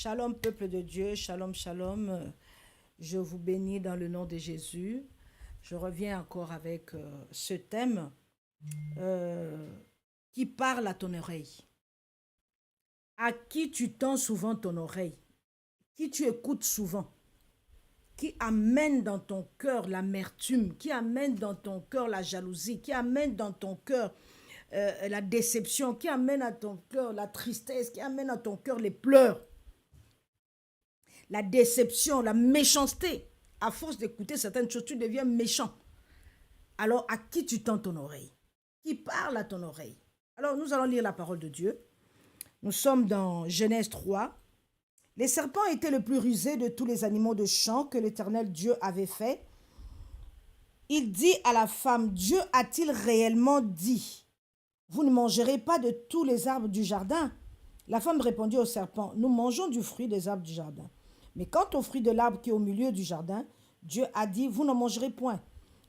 Shalom, peuple de Dieu, shalom, shalom. Je vous bénis dans le nom de Jésus. Je reviens encore avec ce thème qui parle à ton oreille. À qui tu tends souvent ton oreille, qui tu écoutes souvent, qui amène dans ton cœur l'amertume, qui amène dans ton cœur la jalousie, qui amène dans ton cœur la déception, qui amène à ton cœur la tristesse, qui amène à ton cœur les pleurs. La déception, la méchanceté. À force d'écouter certaines choses, tu deviens méchant. Alors, à qui tu tends ton oreille? Qui parle à ton oreille? Alors, nous allons lire la parole de Dieu. Nous sommes dans Genèse 3. Les serpents étaient le plus rusé de tous les animaux de champ que l'Éternel Dieu avait fait. Il dit à la femme, Dieu a-t-il réellement dit, vous ne mangerez pas de tous les arbres du jardin? La femme répondit au serpent, nous mangeons du fruit des arbres du jardin. Mais quant au fruit de l'arbre qui est au milieu du jardin, Dieu a dit, vous n'en mangerez point,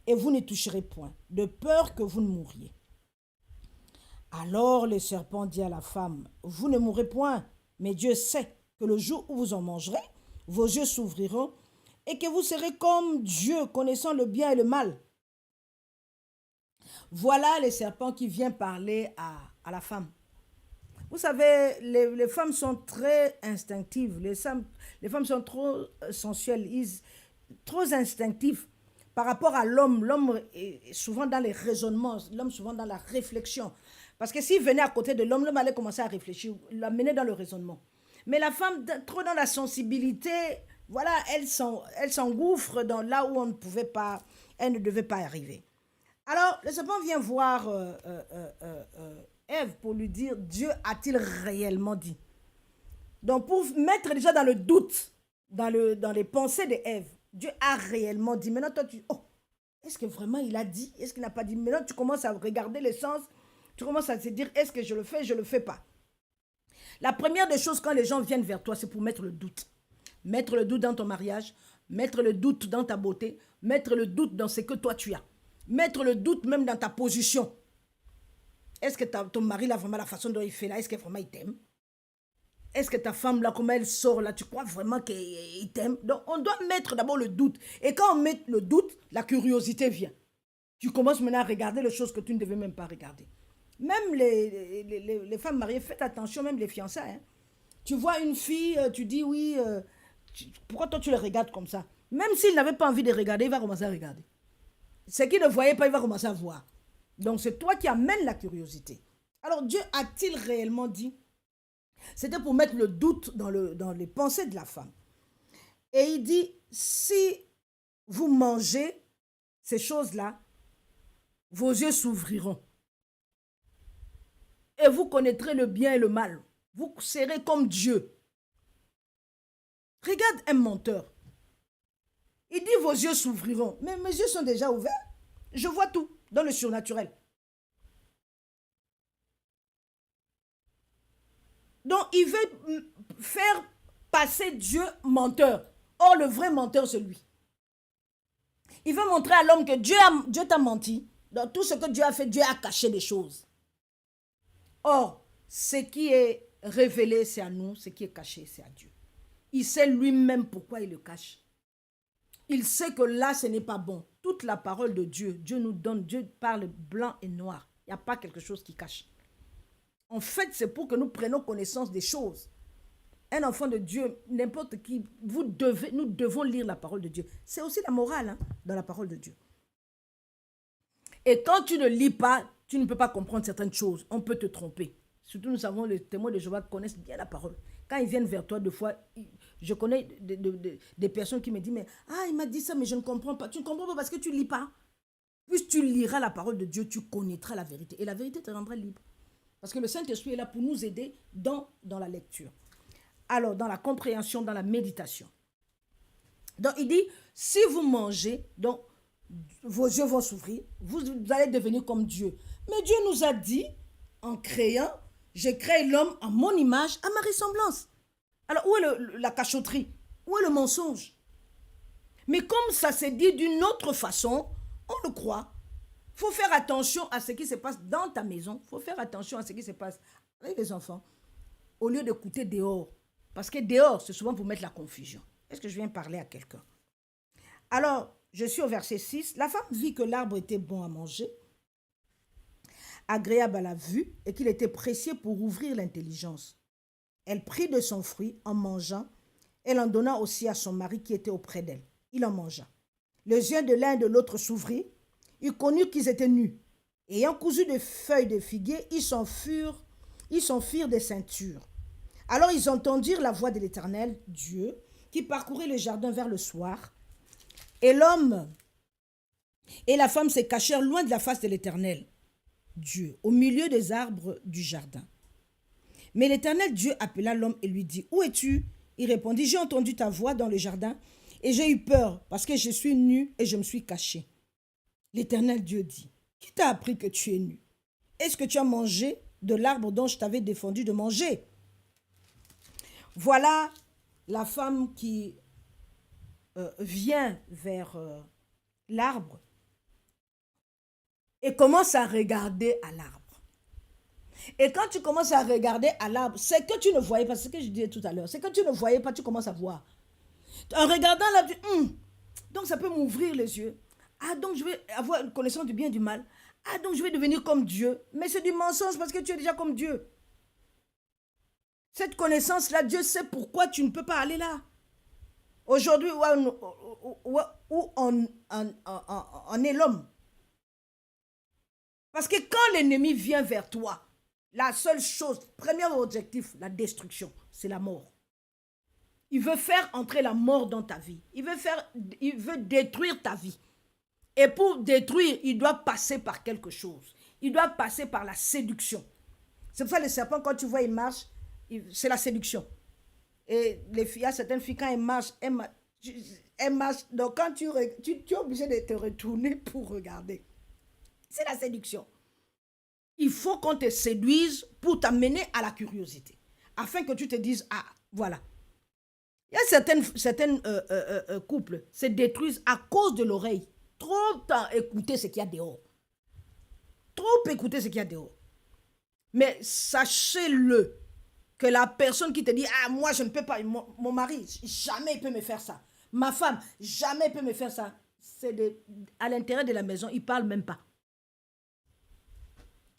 et vous n'y toucherez point, de peur que vous ne mouriez. Alors le serpent dit à la femme, vous ne mourrez point, mais Dieu sait que le jour où vous en mangerez, vos yeux s'ouvriront, et que vous serez comme Dieu, connaissant le bien et le mal. Voilà le serpent qui vient parler à la femme. Vous savez, les femmes sont très instinctives. Les femmes sont trop sensuelles, trop instinctives par rapport à l'homme. L'homme est souvent dans les raisonnements, l'homme souvent dans la réflexion. Parce que s'il venait à côté de l'homme, l'homme allait commencer à réfléchir, l'amener dans le raisonnement. Mais la femme, trop dans la sensibilité, voilà, elle s'engouffre dans là où on ne pouvait pas, elle ne devait pas arriver. Alors, le serpent vient voir Ève pour lui dire, Dieu a-t-il réellement dit? Donc, pour mettre déjà dans le doute, dans les pensées de Ève, Dieu a réellement dit. Maintenant, toi, est-ce que vraiment il a dit? Est-ce qu'il n'a pas dit? Maintenant, tu commences à regarder les sens, tu commences à te dire, est-ce que je le fais pas? La première des choses quand les gens viennent vers toi, c'est pour mettre le doute. Mettre le doute dans ton mariage, mettre le doute dans ta beauté, mettre le doute dans ce que toi tu as. Mettre le doute même dans ta position. Est-ce que ton mari, là, vraiment, la façon dont il fait là, est-ce que vraiment il t'aime? Est-ce que ta femme, là, comment elle sort là, tu crois vraiment qu'il t'aime? Donc, on doit mettre d'abord le doute. Et quand on met le doute, la curiosité vient. Tu commences maintenant à regarder les choses que tu ne devais même pas regarder. Même les femmes mariées, faites attention, même les fiançailles. Hein. Tu vois une fille, tu dis oui, pourquoi toi tu le regardes comme ça? Même s'il n'avait pas envie de regarder, il va commencer à regarder. Ce qu'il ne voyait pas, il va commencer à voir. Donc c'est toi qui amènes la curiosité. Alors Dieu a-t-il réellement dit? C'était pour mettre le doute dans les pensées de la femme. Et il dit, si vous mangez ces choses-là, vos yeux s'ouvriront. Et vous connaîtrez le bien et le mal. Vous serez comme Dieu. Regarde un menteur. Il dit vos yeux s'ouvriront. Mais mes yeux sont déjà ouverts. Je vois tout dans le surnaturel. Donc il veut faire passer Dieu menteur. Or le vrai menteur c'est lui. Il veut montrer à l'homme que Dieu t'a menti. Dans tout ce que Dieu a fait, Dieu a caché des choses. Or, ce qui est révélé, c'est à nous. Ce qui est caché, c'est à Dieu. Il sait lui-même pourquoi il le cache. Il sait que là, ce n'est pas bon. Toute la parole de Dieu, Dieu nous donne, Dieu parle blanc et noir. Il n'y a pas quelque chose qui cache. En fait, c'est pour que nous prenions connaissance des choses. Un enfant de Dieu, n'importe qui, nous devons lire la parole de Dieu. C'est aussi la morale hein, dans la parole de Dieu. Et quand tu ne lis pas, tu ne peux pas comprendre certaines choses. On peut te tromper. Surtout, nous savons, les témoins de Jéhovah connaissent bien la parole. Quand ils viennent vers toi, des fois, je connais des personnes qui me disent, mais il m'a dit ça, mais je ne comprends pas. Tu ne comprends pas parce que tu ne lis pas. Plus tu liras la parole de Dieu, tu connaîtras la vérité. Et la vérité te rendra libre. Parce que le Saint-Esprit est là pour nous aider dans la lecture. Alors, dans la compréhension, dans la méditation. Donc, il dit, si vous mangez, donc, vos yeux vont s'ouvrir, vous allez devenir comme Dieu. Mais Dieu nous a dit, en créant, j'ai créé l'homme à mon image, à ma ressemblance. Alors, où est la cachotterie? Où est le mensonge? Mais comme ça s'est dit d'une autre façon, on le croit. Il faut faire attention à ce qui se passe dans ta maison. Il faut faire attention à ce qui se passe avec les enfants. Au lieu d'écouter dehors, Parce que dehors, c'est souvent pour mettre la confusion. Est-ce que je viens parler à quelqu'un? Alors, je suis au verset 6. La femme vit que l'arbre était bon à manger, agréable à la vue, et qu'il était précieux pour ouvrir l'intelligence. Elle prit de son fruit en mangeant. Elle en donna aussi à son mari qui était auprès d'elle. Il en mangea. Les yeux de l'un et de l'autre s'ouvrirent. Ils connurent qu'ils étaient nus. Ayant cousu des feuilles de figuier, ils s'en firent des ceintures. Alors ils entendirent la voix de l'Éternel, Dieu, qui parcourait le jardin vers le soir. Et l'homme et la femme se cachèrent loin de la face de l'Éternel, Dieu, au milieu des arbres du jardin. Mais l'Éternel Dieu appela l'homme et lui dit, « Où es-tu » Il répondit, « J'ai entendu ta voix dans le jardin et j'ai eu peur parce que je suis nu et je me suis caché. » L'Éternel Dieu dit, « Qui t'a appris que tu es nu? Est-ce que tu as mangé de l'arbre dont je t'avais défendu de manger ?» Voilà la femme qui vient vers l'arbre et commence à regarder à l'arbre. Et quand tu commences à regarder à l'arbre, c'est que tu ne voyais pas, c'est ce que je disais tout à l'heure, c'est que tu ne voyais pas, tu commences à voir. En regardant l'arbre, donc ça peut m'ouvrir les yeux. Ah, donc je vais avoir une connaissance du bien et du mal. Ah, donc je vais devenir comme Dieu. Mais c'est du mensonge parce que tu es déjà comme Dieu. Cette connaissance-là, Dieu sait pourquoi tu ne peux pas aller là. Aujourd'hui, où on est l'homme. Parce que quand l'ennemi vient vers toi, la seule chose, premier objectif, la destruction, c'est la mort. Il veut faire entrer la mort dans ta vie. Il veut détruire ta vie. Et pour détruire, il doit passer par quelque chose. Il doit passer par la séduction. C'est pour ça que les serpents, quand tu vois, ils marchent, c'est la séduction. Et les filles, il y a certaines filles, quand elles marchent. Donc quand tu es obligé de te retourner pour regarder. C'est la séduction. Il faut qu'on te séduise pour t'amener à la curiosité. Afin que tu te dises, ah, voilà. Il y a certaines couples se détruisent à cause de l'oreille. Trop écouter ce qu'il y a dehors. Trop écouter ce qu'il y a dehors. Mais sachez-le, que la personne qui te dit, ah, moi je ne peux pas, mon mari, jamais il peut me faire ça. Ma femme, jamais il peut me faire ça. C'est à l'intérieur de la maison, il ne parle même pas.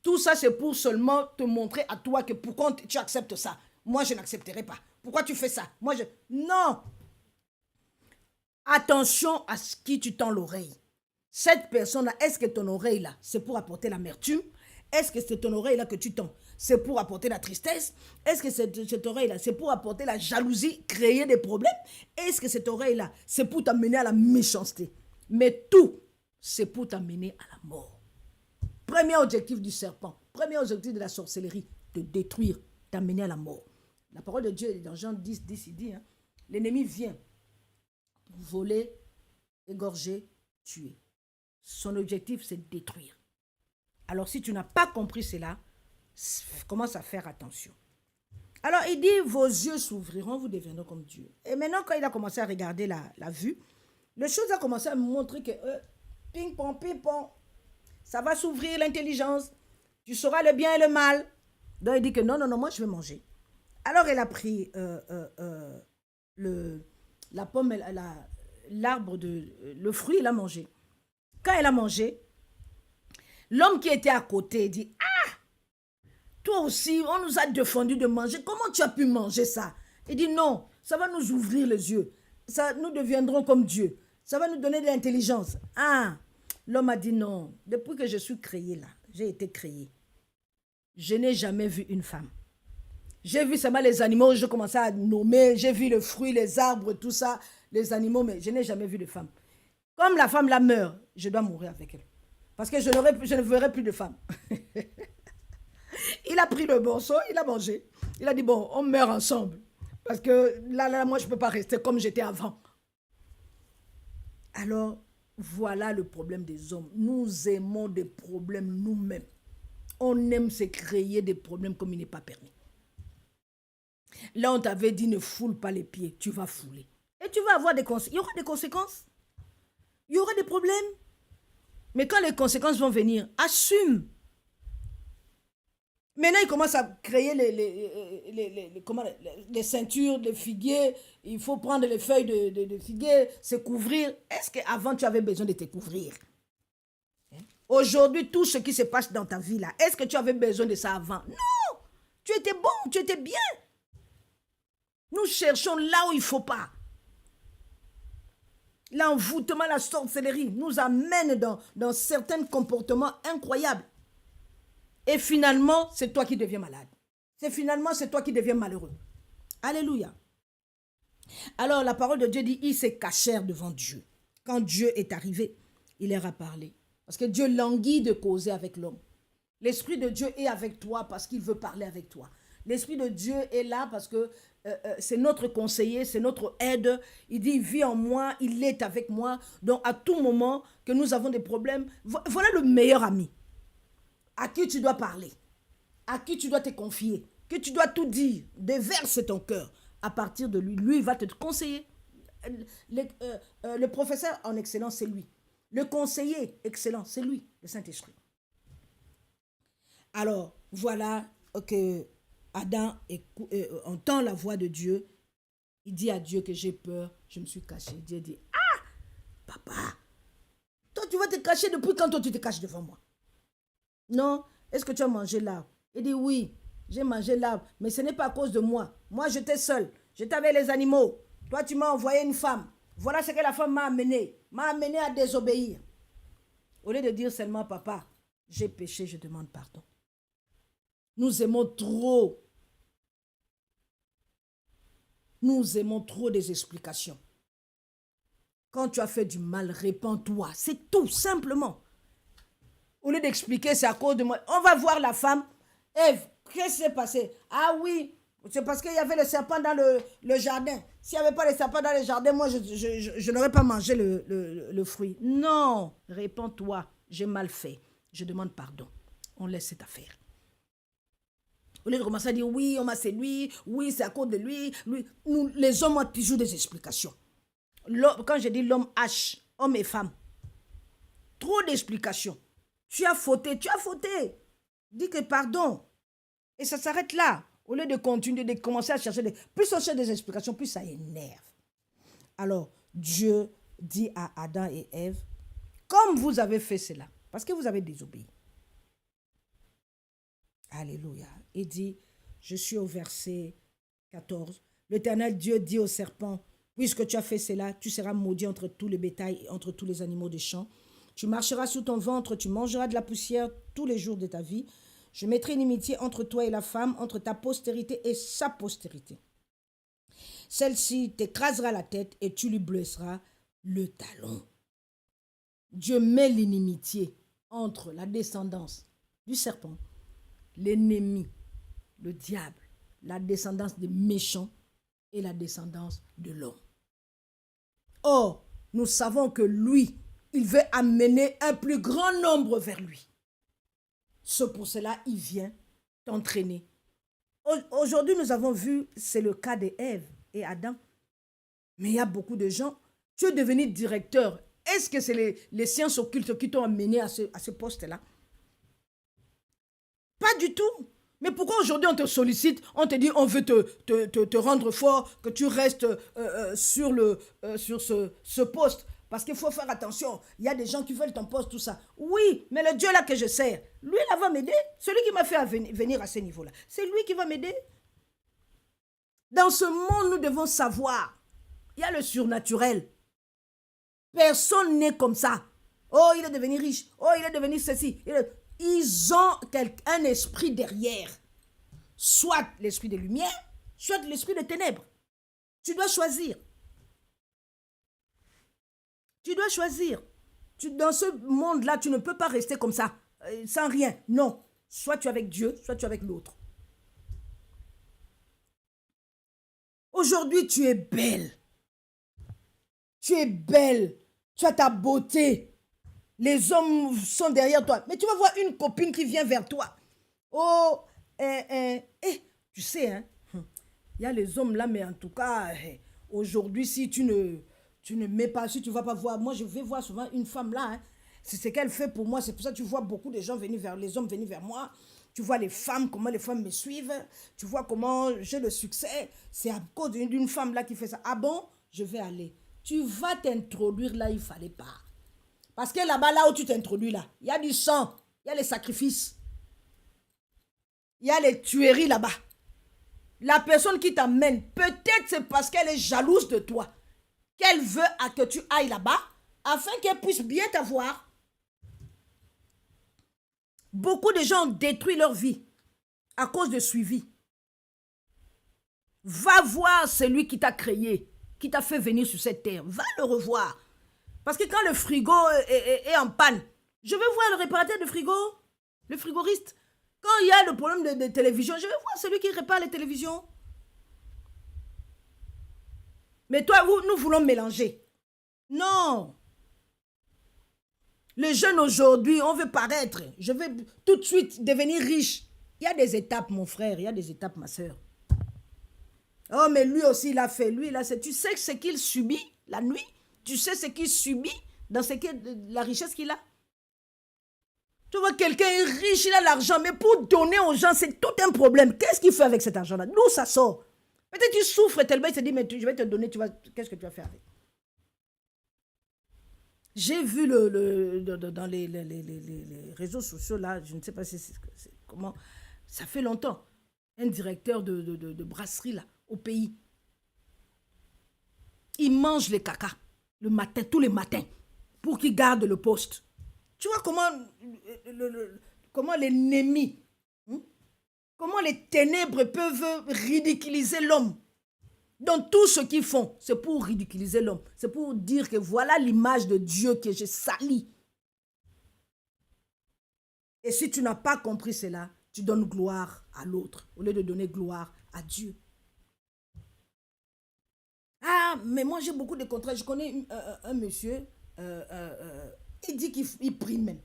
Tout ça, c'est pour seulement te montrer à toi que pourquoi tu acceptes ça. Moi, je n'accepterai pas. Pourquoi tu fais ça? Non. Attention à ce qui tu tends l'oreille. Cette personne-là, est-ce que ton oreille-là, c'est pour apporter l'amertume? Est-ce que c'est ton oreille-là que tu tends? C'est pour apporter la tristesse? Est-ce que cette oreille-là, c'est pour apporter la jalousie, créer des problèmes? Est-ce que cette oreille-là, c'est pour t'amener à la méchanceté? Mais tout, c'est pour t'amener à la mort. Premier objectif du serpent, premier objectif de la sorcellerie, te détruire, t'amener à la mort. La parole de Dieu, dans Jean 10, il dit, l'ennemi vient pour voler, égorger, tuer. Son objectif, c'est de détruire. Alors, si tu n'as pas compris cela, commence à faire attention. Alors, il dit, vos yeux s'ouvriront, vous deviendrez comme Dieu. Et maintenant, quand il a commencé à regarder la vue, les choses ont commencé à me montrer que, ping-pong, ça va s'ouvrir l'intelligence. Tu sauras le bien et le mal. Donc, il dit que non, moi, je vais manger. Alors, elle a pris la pomme, l'arbre, le fruit, elle a mangé. Quand elle a mangé, l'homme qui était à côté dit, ah, toi aussi, on nous a défendu de manger. Comment tu as pu manger ça? Il dit, non, ça va nous ouvrir les yeux. Ça, nous deviendrons comme Dieu. Ça va nous donner de l'intelligence. Ah, l'homme a dit non. Depuis que je suis créé là, j'ai été créé. Je n'ai jamais vu une femme. J'ai vu seulement les animaux, je commençais à nommer. J'ai vu le fruit, les arbres, tout ça, les animaux, mais je n'ai jamais vu de femme. Comme la femme là meurt, je dois mourir avec elle. Parce que je ne verrai plus de femme. Il a pris le morceau, il a mangé. Il a dit, bon, on meurt ensemble. Parce que là, moi, je ne peux pas rester comme j'étais avant. Alors, voilà le problème des hommes. Nous aimons des problèmes nous-mêmes. On aime se créer des problèmes comme il n'est pas permis. Là, on t'avait dit, ne foule pas les pieds. Tu vas fouler. Et tu vas avoir des conséquences. Il y aura des conséquences. Il y aura des problèmes. Mais quand les conséquences vont venir, assume. Maintenant, ils commencent à créer les ceintures, les figuiers. Il faut prendre les feuilles de figuier, se couvrir. Est-ce qu'avant, tu avais besoin de te couvrir? Aujourd'hui, tout ce qui se passe dans ta vie là, est-ce que tu avais besoin de ça avant? Non! Tu étais bon, tu étais bien. Nous cherchons là où il ne faut pas. L'envoûtement, la sorcellerie nous amène dans certains comportements incroyables. Et finalement, c'est toi qui deviens malade. C'est toi qui deviens malheureux. Alléluia. Alors, la parole de Dieu dit, ils se cachèrent devant Dieu. Quand Dieu est arrivé, il leur a parlé. Parce que Dieu languit de causer avec l'homme. L'Esprit de Dieu est avec toi parce qu'il veut parler avec toi. L'Esprit de Dieu est là parce que c'est notre conseiller, c'est notre aide. Il dit, il vit en moi, il est avec moi. Donc, à tout moment que nous avons des problèmes, voilà le meilleur ami. À qui tu dois parler, à qui tu dois te confier, que tu dois tout dire, déverse ton cœur. À partir de lui, lui, il va te conseiller. Le professeur en excellence, c'est lui. Le conseiller excellent, c'est lui, le Saint-Esprit. Alors, voilà que Adam entend la voix de Dieu. Il dit à Dieu que j'ai peur, je me suis caché. Dieu dit, ah, papa, toi tu vas te cacher depuis quand toi tu te caches devant moi? Non, est-ce que tu as mangé l'arbre? Il dit oui, j'ai mangé l'arbre, mais ce n'est pas à cause de moi. Moi j'étais seul, j'étais avec les animaux. Toi tu m'as envoyé une femme. Voilà ce que la femme m'a amené à désobéir. Au lieu de dire seulement papa, j'ai péché, je demande pardon. Nous aimons trop. Nous aimons trop des explications. Quand tu as fait du mal, répands-toi. C'est tout, simplement. Au lieu d'expliquer, c'est à cause de moi. On va voir la femme. Ève, qu'est-ce qui s'est passé? Ah oui, c'est parce qu'il y avait le serpent dans le jardin. S'il n'y avait pas le serpent dans le jardin, moi, je n'aurais pas mangé le fruit. Non, réponds-toi. J'ai mal fait. Je demande pardon. On laisse cette affaire. Au lieu de commencer à dire, oui, on m'a séduit, oui, c'est à cause de lui. Nous, les hommes ont toujours des explications. Quand je dis l'homme H, homme et femme, trop d'explications. Tu as fauté. Dis que pardon. Et ça s'arrête là. Au lieu de continuer, de commencer à chercher plus on cherche des explications, plus ça énerve. Alors, Dieu dit à Adam et Ève, comme vous avez fait cela, parce que vous avez désobéi. Alléluia. Il dit, je suis au verset 14. L'Éternel Dieu dit au serpent, puisque tu as fait cela, tu seras maudit entre tout le bétail et entre tous les animaux des champs. Tu marcheras sous ton ventre, tu mangeras de la poussière tous les jours de ta vie. Je mettrai une inimitié entre toi et la femme, entre ta postérité et sa postérité. Celle-ci t'écrasera la tête et tu lui blesseras le talon. Dieu met l'inimitié entre la descendance du serpent, l'ennemi, le diable, la descendance des méchants et la descendance de l'homme. Or, nous savons que lui, il veut amener un plus grand nombre vers lui. C'est pour cela il vient t'entraîner. Aujourd'hui, nous avons vu, c'est le cas d'Ève et Adam. Mais il y a beaucoup de gens, tu es devenu directeur. Est-ce que c'est les sciences occultes qui t'ont amené à ce poste-là? Pas du tout. Mais pourquoi aujourd'hui on te sollicite, on te dit on veut te rendre fort, que tu restes sur ce poste? Parce qu'il faut faire attention. Il y a des gens qui veulent ton poste, tout ça. Oui, mais le Dieu là que je sers, lui là va m'aider. Celui qui m'a fait venir à ce niveau-là, c'est lui qui va m'aider. Dans ce monde, nous devons savoir. Il y a le surnaturel. Personne n'est comme ça. Oh, il est devenu riche. Oh, il est devenu ceci. Ils ont un esprit derrière. Soit l'esprit de lumière, soit l'esprit de ténèbres. Tu dois choisir. Tu dois choisir. Dans ce monde-là, tu ne peux pas rester comme ça, sans rien. Non. Soit tu es avec Dieu, soit tu es avec l'autre. Aujourd'hui, tu es belle. Tu es belle. Tu as ta beauté. Les hommes sont derrière toi. Mais tu vas voir une copine qui vient vers toi. Oh, tu sais, hein, il y a les hommes là, mais en tout cas, aujourd'hui, si tu ne mets pas, si tu ne vas pas voir, moi je vais voir souvent une femme là, hein, c'est ce qu'elle fait pour moi, c'est pour ça que tu vois beaucoup de gens venir vers, les hommes venir vers moi, Tu vois les femmes, comment les femmes me suivent. Tu vois comment j'ai le succès. C'est à cause d'une femme là qui fait ça. Ah bon? Je vais aller. Tu vas t'introduire là, il ne fallait pas. Parce que là-bas, là où tu t'introduis là, il y a du sang, il y a les sacrifices. Il y a les tueries là-bas. La personne qui t'amène, peut-être c'est parce qu'elle est jalouse de toi. Qu'elle veut à que tu ailles là-bas, afin qu'elle puisse bien t'avoir. Beaucoup de gens ont détruit leur vie à cause de suivi. Va voir celui qui t'a créé, qui t'a fait venir sur cette terre. Va le revoir. Parce que quand le frigo est en panne, je vais voir le réparateur de frigo, le frigoriste. Quand il y a le problème de télévision, je vais voir celui qui répare les télévisions. Mais toi, nous voulons mélanger. Non. Les jeunes aujourd'hui, on veut paraître. Je veux tout de suite devenir riche. Il y a des étapes, mon frère. Il y a des étapes, ma soeur. Oh, mais lui aussi, il a fait. Lui, il a fait. Tu sais ce qu'il subit la nuit? Tu sais ce qu'il subit dans la richesse qu'il a? Tu vois, quelqu'un est riche, il a l'argent, mais pour donner aux gens, c'est tout un problème. Qu'est-ce qu'il fait avec cet argent-là? D'où ça sort? Peut-être qu'il souffre tellement, il se dit, mais je vais te donner, qu'est-ce que tu vas faire avec? J'ai vu dans les réseaux sociaux, là, je ne sais pas comment, ça fait longtemps, un directeur de brasserie, là, au pays. Il mange les caca le matin, tous les matins, pour qu'il garde le poste. Tu vois comment l'ennemi, comment les ténèbres peuvent ridiculiser l'homme. Donc tout ce qu'ils font, c'est pour ridiculiser l'homme. C'est pour dire que voilà l'image de Dieu que j'ai salie. Et si tu n'as pas compris cela, tu donnes gloire à l'autre au lieu de donner gloire à Dieu. Ah, mais moi j'ai beaucoup de contrats. Je connais un monsieur, il dit qu'il prie même.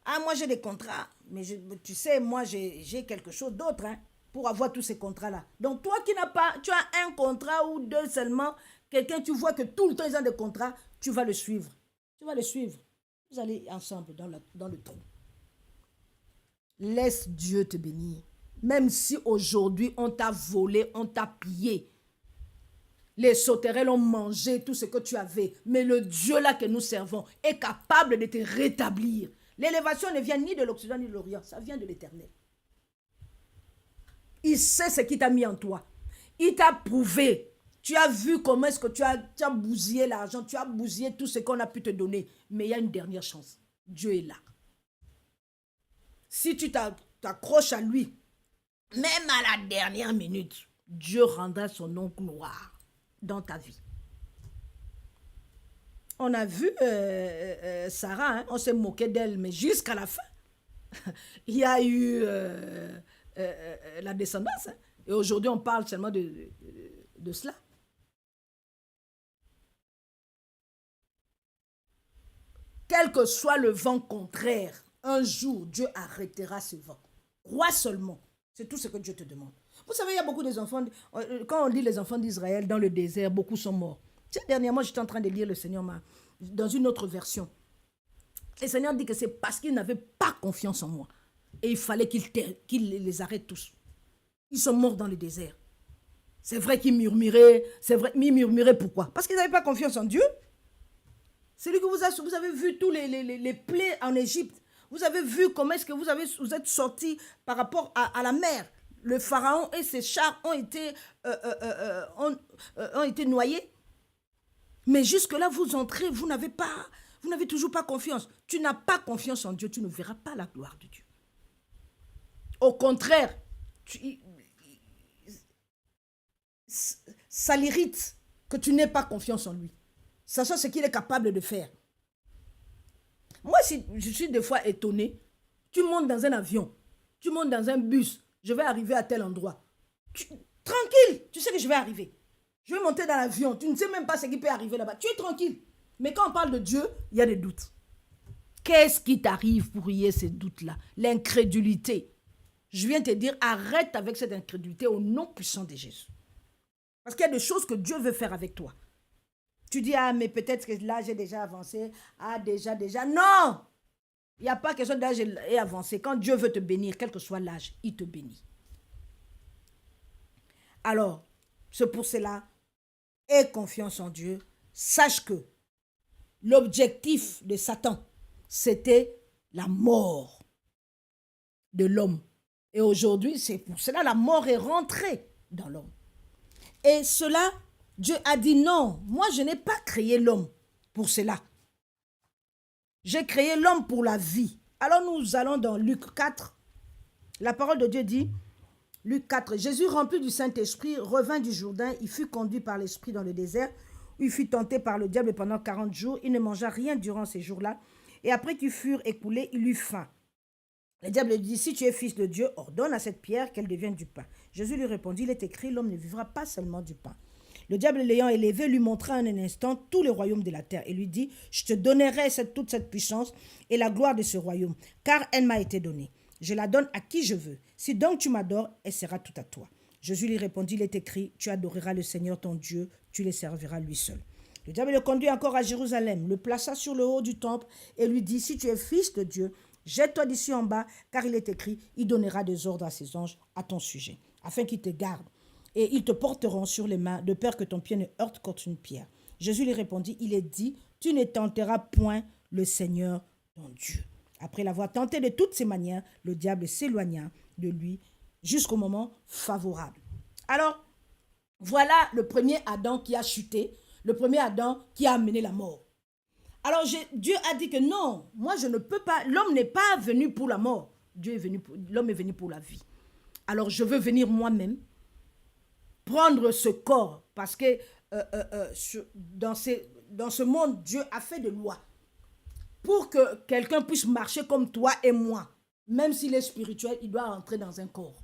Ah, moi j'ai des contrats, mais tu sais, moi j'ai quelque chose d'autre, hein, pour avoir tous ces contrats-là. Donc toi qui n'as pas, tu as un contrat ou deux seulement, quelqu'un, tu vois que tout le temps ils ont des contrats, tu vas le suivre. Tu vas le suivre. Vous allez ensemble dans le trou. Laisse Dieu te bénir. Même si aujourd'hui on t'a volé, on t'a pillé. Les sauterelles ont mangé tout ce que tu avais. Mais le Dieu là que nous servons est capable de te rétablir. L'élévation ne vient ni de l'Occident ni de l'Orient. Ça vient de l'Éternel. Il sait ce qui t'a mis en toi. Il t'a prouvé. Tu as vu comment est-ce que tu as bousillé l'argent. Tu as bousillé tout ce qu'on a pu te donner. Mais il y a une dernière chance. Dieu est là. Si tu t'accroches à lui, même à la dernière minute, Dieu rendra son nom gloire dans ta vie. On a vu Sarah, hein, on s'est moqué d'elle, mais jusqu'à la fin, il y a eu la descendance. Hein, et aujourd'hui, on parle seulement de cela. Quel que soit le vent contraire, un jour, Dieu arrêtera ce vent. Crois seulement. C'est tout ce que Dieu te demande. Vous savez, il y a beaucoup d'enfants, quand on lit les enfants d'Israël dans le désert, beaucoup sont morts. Dernièrement, j'étais en train de lire le Seigneur dans une autre version. Le Seigneur dit que c'est parce qu'ils n'avaient pas confiance en moi. Et il fallait qu'il les arrête tous. Ils sont morts dans le désert. C'est vrai qu'ils murmuraient. C'est vrai, mais ils murmuraient pourquoi? Parce qu'ils n'avaient pas confiance en Dieu. C'est lui que vous avez vu tous les plaies en Égypte. Vous avez vu comment est-ce que vous êtes sortis par rapport à la mer. Le pharaon et ses chars ont été noyés. Mais jusque-là, vous entrez, vous n'avez toujours pas confiance. Tu n'as pas confiance en Dieu, tu ne verras pas la gloire de Dieu. Au contraire, ça l'irrite que tu n'aies pas confiance en lui. Sachant ce qu'il est capable de faire. Moi, je suis des fois étonné. Tu montes dans un avion, tu montes dans un bus, je vais arriver à tel endroit. Tranquille, tu sais que je vais arriver. Je vais monter dans l'avion, tu ne sais même pas ce qui peut arriver là-bas. Tu es tranquille. Mais quand on parle de Dieu, il y a des doutes. Qu'est-ce qui t'arrive pour y avoir ces doutes-là? L'incrédulité. Je viens te dire, arrête avec cette incrédulité au nom puissant de Jésus. Parce qu'il y a des choses que Dieu veut faire avec toi. Tu dis, ah, mais peut-être que là, j'ai déjà avancé. Ah, déjà. Non! Il n'y a pas question d'âge et avancé. Quand Dieu veut te bénir, quel que soit l'âge, il te bénit. Alors, c'est pour cela, aie confiance en Dieu. Sache que l'objectif de Satan, c'était la mort de l'homme. Et aujourd'hui, c'est pour cela la mort est rentrée dans l'homme. Et cela, Dieu a dit non, moi je n'ai pas créé l'homme pour cela. J'ai créé l'homme pour la vie. Alors nous allons dans Luc 4. La parole de Dieu dit, Luc 4, Jésus rempli du Saint-Esprit revint du Jourdain, il fut conduit par l'Esprit dans le désert, où il fut tenté par le diable pendant 40 jours, il ne mangea rien durant ces jours-là, et après qu'ils furent écoulés, il eut faim. Le diable lui dit, si tu es fils de Dieu, ordonne à cette pierre qu'elle devienne du pain. Jésus lui répondit, il est écrit, l'homme ne vivra pas seulement du pain. Le diable l'ayant élevé lui montra en un instant tous les royaumes de la terre et lui dit, je te donnerai toute cette puissance et la gloire de ce royaume, car elle m'a été donnée. Je la donne à qui je veux. Si donc tu m'adores, elle sera tout à toi. Jésus lui répondit, il est écrit, tu adoreras le Seigneur ton Dieu, tu le serviras lui seul. Le diable le conduit encore à Jérusalem, le plaça sur le haut du temple et lui dit, si tu es fils de Dieu, jette-toi d'ici en bas, car il est écrit, il donnera des ordres à ses anges à ton sujet, afin qu'ils te gardent. Et ils te porteront sur les mains, de peur que ton pied ne heurte contre une pierre. Jésus lui répondit, il est dit, tu ne tenteras point le Seigneur ton Dieu. Après l'avoir tenté de toutes ses manières, le diable s'éloigna de lui jusqu'au moment favorable. Alors, voilà le premier Adam qui a chuté, le premier Adam qui a amené la mort. Alors Dieu a dit que non, moi je ne peux pas, l'homme n'est pas venu pour la mort, l'homme est venu pour la vie. Alors je veux venir moi-même, prendre ce corps, parce que dans ce monde, Dieu a fait des lois pour que quelqu'un puisse marcher comme toi et moi. Même s'il est spirituel, il doit entrer dans un corps.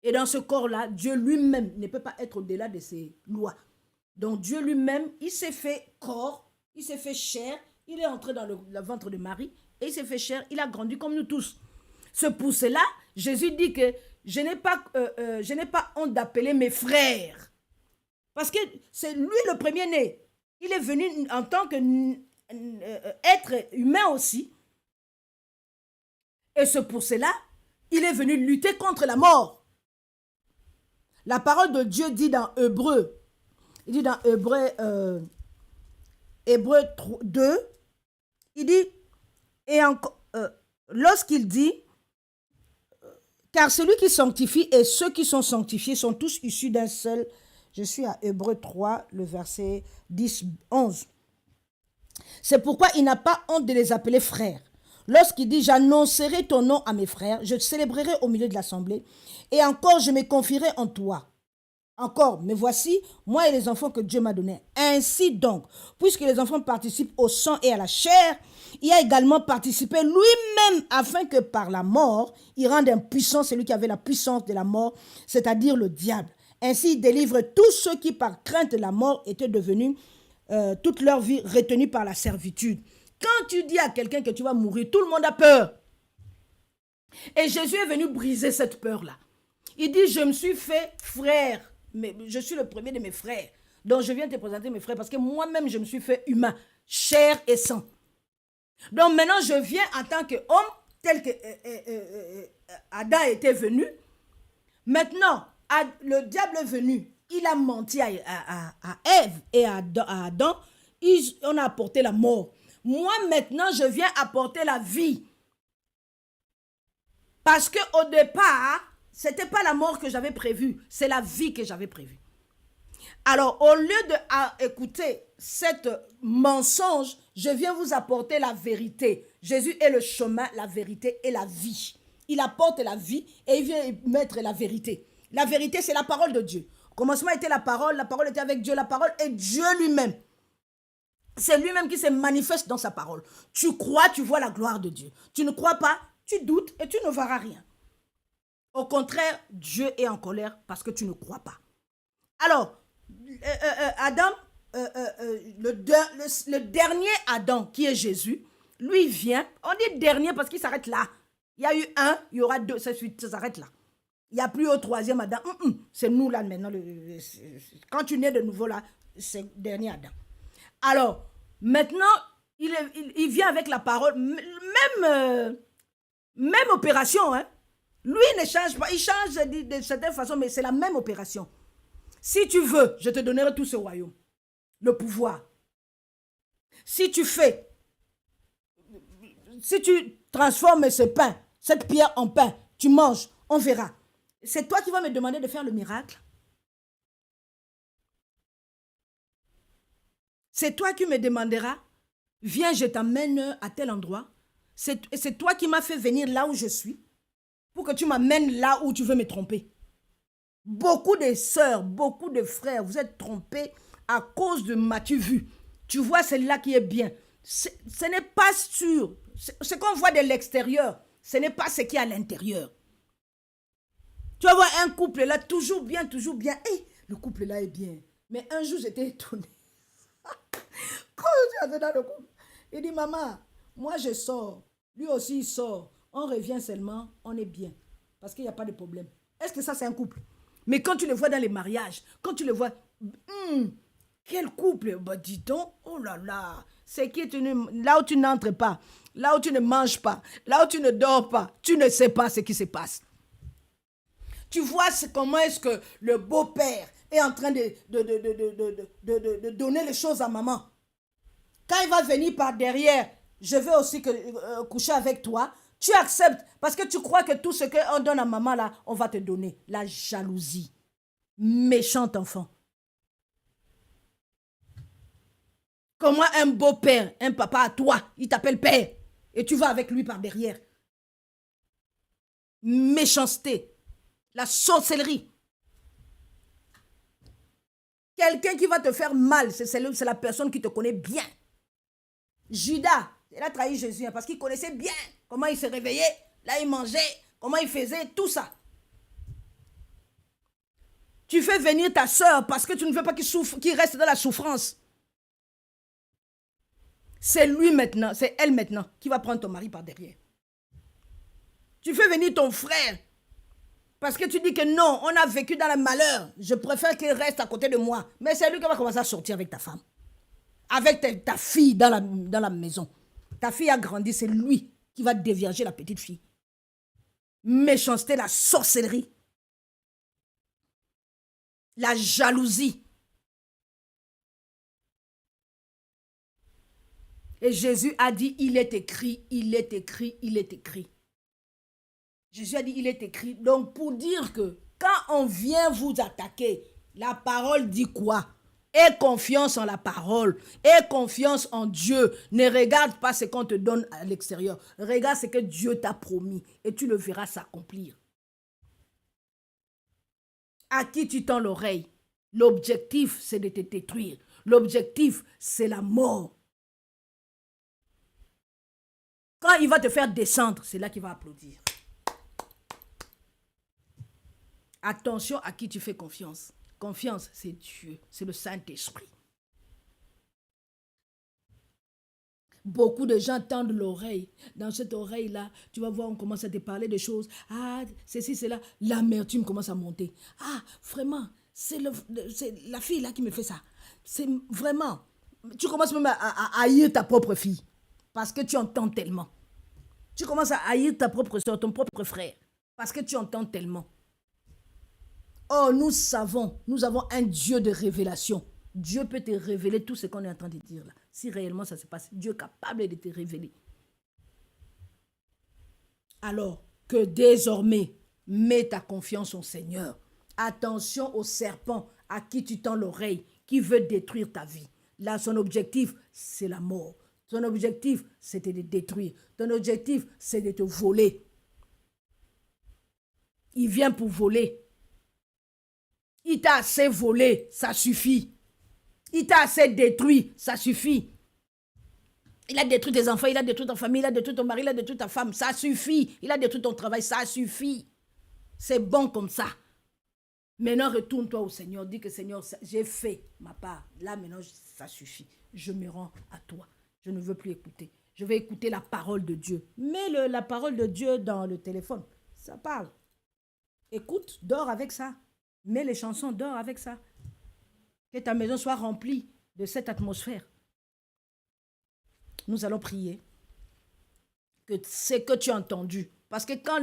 Et dans ce corps-là, Dieu lui-même ne peut pas être au-delà de ces lois. Donc Dieu lui-même, il s'est fait corps, il s'est fait chair, il est entré dans le ventre de Marie, et il s'est fait chair, il a grandi comme nous tous. C'est pour cela, Jésus dit que je n'ai pas honte d'appeler mes frères. Parce que c'est lui le premier-né. Il est venu en tant qu'être humain aussi. Et c'est pour cela, il est venu lutter contre la mort. La parole de Dieu dit dans Hébreu, il dit dans Hébreu 2, il dit, et encore, lorsqu'il dit, car celui qui sanctifie et ceux qui sont sanctifiés sont tous issus d'un seul. Je suis à Hébreu 3, le verset 10, 11. C'est pourquoi il n'a pas honte de les appeler frères. Lorsqu'il dit, j'annoncerai ton nom à mes frères, je te célébrerai au milieu de l'assemblée, et encore je me confierai en toi. Encore, mais voici, moi et les enfants que Dieu m'a donnés. Ainsi donc, puisque les enfants participent au sang et à la chair, il a également participé lui-même afin que par la mort, il rende impuissant celui qui avait la puissance de la mort, c'est-à-dire le diable. Ainsi, il délivre tous ceux qui, par crainte de la mort, étaient devenus toute leur vie retenus par la servitude. Quand tu dis à quelqu'un que tu vas mourir, tout le monde a peur. Et Jésus est venu briser cette peur-là. Il dit, je me suis fait frère. Mais je suis le premier de mes frères. Donc je viens te présenter mes frères parce que moi-même je me suis fait humain, chair et sang. Donc maintenant je viens en tant qu'homme tel que Adam était venu. Maintenant le diable est venu, il a menti à Ève et à Adam, on a apporté la mort. Moi maintenant je viens apporter la vie. Parce qu'au départ, ce n'était pas la mort que j'avais prévue, c'est la vie que j'avais prévue. Alors, au lieu d'écouter cet mensonge, je viens vous apporter la vérité. Jésus est le chemin, la vérité et la vie. Il apporte la vie et il vient mettre la vérité. La vérité, c'est la parole de Dieu. Au commencement était la parole était avec Dieu, la parole est Dieu lui-même. C'est lui-même qui se manifeste dans sa parole. Tu crois, tu vois la gloire de Dieu. Tu ne crois pas, tu doutes et tu ne verras rien. Au contraire, Dieu est en colère parce que tu ne crois pas. Alors, Adam, le dernier Adam qui est Jésus, lui vient, on dit dernier parce qu'il s'arrête là. Il y a eu un, il y aura deux, ça s'arrête là. Il n'y a plus au troisième Adam. C'est nous là maintenant. Quand tu nais de nouveau là, c'est le dernier Adam. Alors, maintenant, Il vient avec la parole. Même opération, hein. Lui ne change pas. Il change de certaine façon, mais c'est la même opération. Si tu veux, je te donnerai tout ce royaume. Le pouvoir. Si tu transformes ce pain, cette pierre en pain, tu manges, on verra. C'est toi qui vas me demander de faire le miracle. C'est toi qui me demanderas, viens, je t'amène à tel endroit. C'est toi qui m'as fait venir là où je suis, pour que tu m'amènes là où tu veux me tromper. Beaucoup de sœurs, beaucoup de frères, vous êtes trompés à cause de m'as-tu vu. Tu vois celle-là qui est bien. Ce n'est pas sûr. Ce qu'on voit de l'extérieur, ce n'est pas ce qui est à l'intérieur. Tu vas voir un couple là, toujours bien, toujours bien. Hey, le couple là est bien. Mais un jour, j'étais étonnée. Quand je suis dans le couple, il dit, maman, moi je sors. Lui aussi, il sort. On revient seulement, on est bien. Parce qu'il n'y a pas de problème. Est-ce que ça, c'est un couple? Mais quand tu le vois dans les mariages, quand tu le vois, quel couple? Bah, dis donc, oh là là, c'est qui là où tu n'entres pas, là où tu ne manges pas, là où tu ne dors pas, tu ne sais pas ce qui se passe. Tu vois comment est-ce que le beau-père est en train de donner les choses à maman. Quand il va venir par derrière, je veux aussi coucher avec toi, tu acceptes parce que tu crois que tout ce qu'on donne à maman là, on va te donner. La jalousie. Méchant enfant. Comment un beau-père, un papa à toi, il t'appelle père et tu vas avec lui par derrière. Méchanceté. La sorcellerie. Quelqu'un qui va te faire mal, c'est la personne qui te connaît bien. Judas, il a trahi Jésus parce qu'il connaissait bien comment il se réveillait, là il mangeait, comment il faisait, tout ça. Tu fais venir ta soeur parce que tu ne veux pas qu'il reste dans la souffrance. C'est lui maintenant, c'est elle maintenant qui va prendre ton mari par derrière. Tu fais venir ton frère parce que tu dis que non, on a vécu dans le malheur. Je préfère qu'il reste à côté de moi. Mais c'est lui qui va commencer à sortir avec ta femme. Avec ta fille dans la maison. Ta fille a grandi, c'est lui qui va dévierger la petite fille. Méchanceté, la sorcellerie. La jalousie. Et Jésus a dit, il est écrit, il est écrit, il est écrit. Jésus a dit, il est écrit. Donc, pour dire que quand on vient vous attaquer, la parole dit quoi? Aie confiance en la parole. Aie confiance en Dieu. Ne regarde pas ce qu'on te donne à l'extérieur. Regarde ce que Dieu t'a promis et tu le verras s'accomplir. À qui tu tends l'oreille? L'objectif, c'est de te détruire. L'objectif, c'est la mort. Quand il va te faire descendre, c'est là qu'il va applaudir. Attention à qui tu fais confiance. Confiance, c'est Dieu, c'est le Saint-Esprit. Beaucoup de gens tendent l'oreille. Dans cette oreille-là, tu vas voir, on commence à te parler de choses. Ah, ceci, c'est là. L'amertume commence à monter. Ah, vraiment, c'est la fille là qui me fait ça. C'est vraiment. Tu commences même à haïr ta propre fille. Parce que tu entends tellement. Tu commences à haïr ta propre soeur, ton propre frère. Parce que tu entends tellement. Oh, nous avons un Dieu de révélation. Dieu peut te révéler tout ce qu'on est en train de dire là. Si réellement ça se passe, Dieu est capable de te révéler. Alors que désormais, mets ta confiance au Seigneur. Attention au serpent à qui tu tends l'oreille, qui veut détruire ta vie. Là, son objectif, c'est la mort. Son objectif, c'est de te détruire. Ton objectif, c'est de te voler. Il vient pour voler. Il t'a assez volé, ça suffit. Il t'a assez détruit, ça suffit. Il a détruit tes enfants, il a détruit ta famille, il a détruit ton mari, il a détruit ta femme, ça suffit. Il a détruit ton travail, ça suffit. C'est bon comme ça. Maintenant, retourne-toi au Seigneur, dis que Seigneur, j'ai fait ma part. Là, maintenant, ça suffit. Je me rends à toi. Je ne veux plus écouter. Je vais écouter la parole de Dieu. Mets la parole de Dieu dans le téléphone. Ça parle. Écoute, dors avec ça. Mets les chansons, dors avec ça. Que ta maison soit remplie de cette atmosphère. nous allons prier que ce que tu as entendu, parce que quand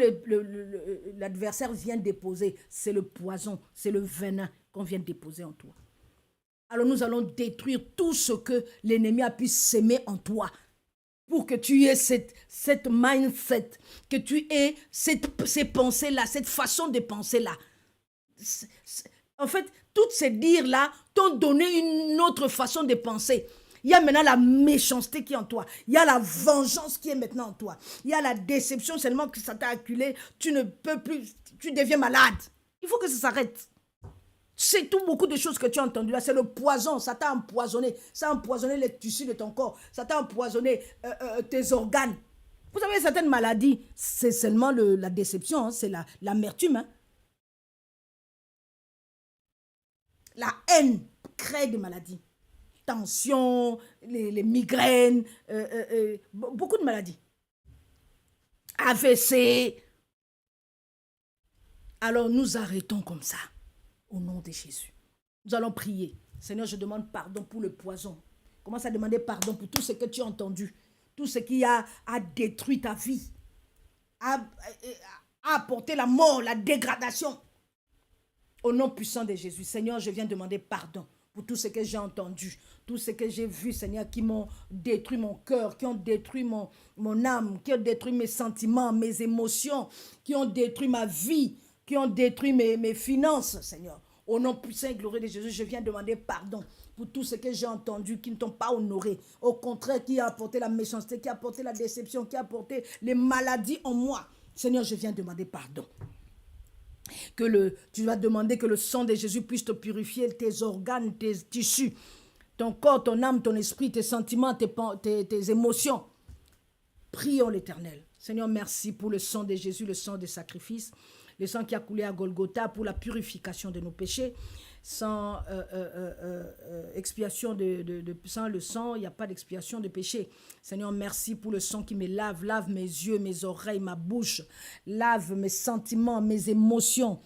l'adversaire vient déposer, c'est le poison, c'est le venin qu'on vient déposer en toi. Alors nous allons détruire tout ce que l'ennemi a pu s'aimer en toi, pour que tu aies cette mindset, que tu aies ces pensées-là, cette façon de penser-là. En fait, toutes ces dires-là t'ont donné une autre façon de penser. Il y a maintenant la méchanceté qui est en toi. Il y a la vengeance qui est maintenant en toi. Il y a la déception seulement que ça t'a acculé. Tu ne peux plus, tu deviens malade. Il faut que ça s'arrête. C'est tout beaucoup de choses que tu as entendues là. C'est le poison. Ça t'a empoisonné. Ça a empoisonné les tissus de ton corps. Ça t'a empoisonné tes organes. Vous savez, certaines maladies, c'est seulement la déception. Hein, c'est l'amertume. Hein. La haine crée des maladies. Tension, les migraines, beaucoup de maladies. AVC. Alors nous arrêtons comme ça. Au nom de Jésus. Nous allons prier. Seigneur, je demande pardon pour le poison. Commence à demander pardon pour tout ce que tu as entendu. Tout ce qui a détruit ta vie. A apporté la mort, la dégradation. Au nom puissant de Jésus. Seigneur, je viens demander pardon pour tout ce que j'ai entendu. Tout ce que j'ai vu, Seigneur, qui m'ont détruit mon cœur, qui ont détruit mon âme, qui ont détruit mes sentiments, mes émotions, qui ont détruit ma vie, qui ont détruit mes finances, Seigneur. Au nom puissant et glorieux de Jésus, je viens demander pardon pour tout ce que j'ai entendu qui ne t'ont pas honoré. Au contraire, qui a apporté la méchanceté, qui a apporté la déception, qui a apporté les maladies en moi. Seigneur, je viens demander pardon. Tu vas demander que le sang de Jésus puisse te purifier, tes organes, tes tissus, ton corps, ton âme, ton esprit, tes sentiments, tes émotions. Prions l'Éternel. Seigneur, merci pour le sang de Jésus, le sang des sacrifices. Le sang qui a coulé à Golgotha pour la purification de nos péchés. Sans expiation sans le sang, il n'y a pas d'expiation de péché. Seigneur, merci pour le sang qui me lave. Lave mes yeux, mes oreilles, ma bouche. Lave mes sentiments, mes émotions.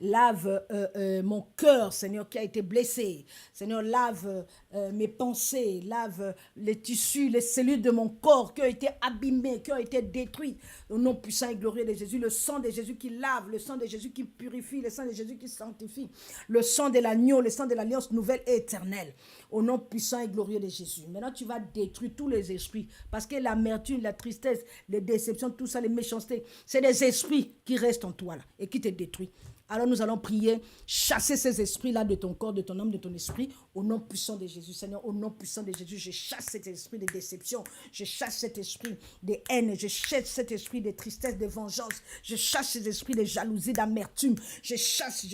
Lave mon cœur, Seigneur, qui a été blessé. Seigneur, lave mes pensées, lave les tissus, les cellules de mon corps qui ont été abîmées, qui ont été détruites. Au nom puissant et glorieux de Jésus, le sang de Jésus qui lave, le sang de Jésus qui purifie, le sang de Jésus qui sanctifie, le sang de l'agneau, le sang de l'alliance nouvelle et éternelle. Au nom puissant et glorieux de Jésus. Maintenant, tu vas détruire tous les esprits, parce que l'amertume, la tristesse, les déceptions, tout ça, les méchancetés, c'est des esprits qui restent en toi là, et qui te détruisent. Alors nous allons prier, chasser ces esprits-là de ton corps, de ton âme, de ton esprit, au nom puissant de Jésus. Seigneur, au nom puissant de Jésus, je chasse cet esprit de déception, je chasse cet esprit de haine, je chasse cet esprit de tristesse, de vengeance, je chasse cet esprit de jalousie, d'amertume, je chasse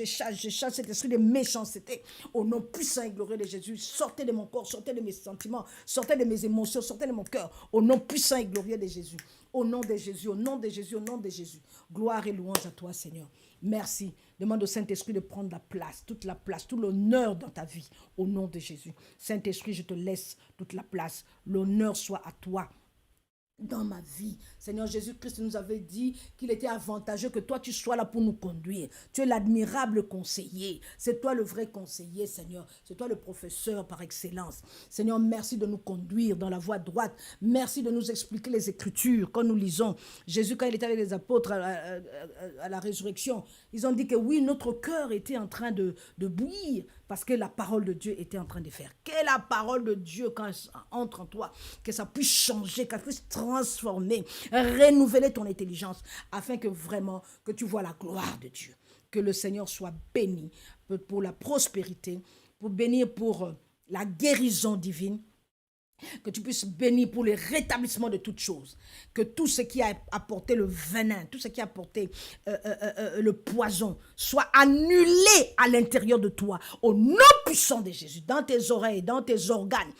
cet esprit de méchanceté, au nom puissant et glorieux de Jésus. Sortez de mon corps, sortez de mes sentiments, sortez de mes émotions, sortez de mon cœur, au nom puissant et glorieux de Jésus. Au nom de Jésus, au nom de Jésus, au nom de Jésus. Gloire et louange à toi, Seigneur. Merci. Demande au Saint-Esprit de prendre la place, tout l'honneur dans ta vie, au nom de Jésus. Saint-Esprit, je te laisse toute la place. L'honneur soit à toi dans ma vie. Seigneur Jésus-Christ nous avait dit qu'il était avantageux que toi tu sois là pour nous conduire. Tu es l'admirable conseiller. C'est toi le vrai conseiller, Seigneur. C'est toi le professeur par excellence. Seigneur, merci de nous conduire dans la voie droite. Merci de nous expliquer les Écritures quand nous lisons. Jésus, quand il était avec les apôtres à la résurrection, ils ont dit que oui, notre cœur était en train de bouillir parce que la parole de Dieu était en train de faire. Que la parole de Dieu, quand elle entre en toi, que ça puisse changer, qu'elle puisse transformer, renouveler ton intelligence, afin que vraiment, que tu vois la gloire de Dieu. Que le Seigneur soit béni pour la prospérité, pour bénir pour la guérison divine, que tu puisses bénir pour le rétablissement de toutes choses, que tout ce qui a apporté le venin, tout ce qui a apporté le poison, soit annulé à l'intérieur de toi, au nom puissant de Jésus, dans tes oreilles, dans tes organes,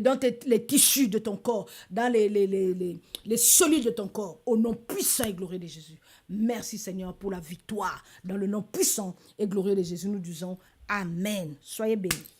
dans les tissus de ton corps, dans les cellules de ton corps, au nom puissant et glorieux de Jésus. Merci Seigneur pour la victoire, dans le nom puissant et glorieux de Jésus, nous disons Amen. Soyez bénis.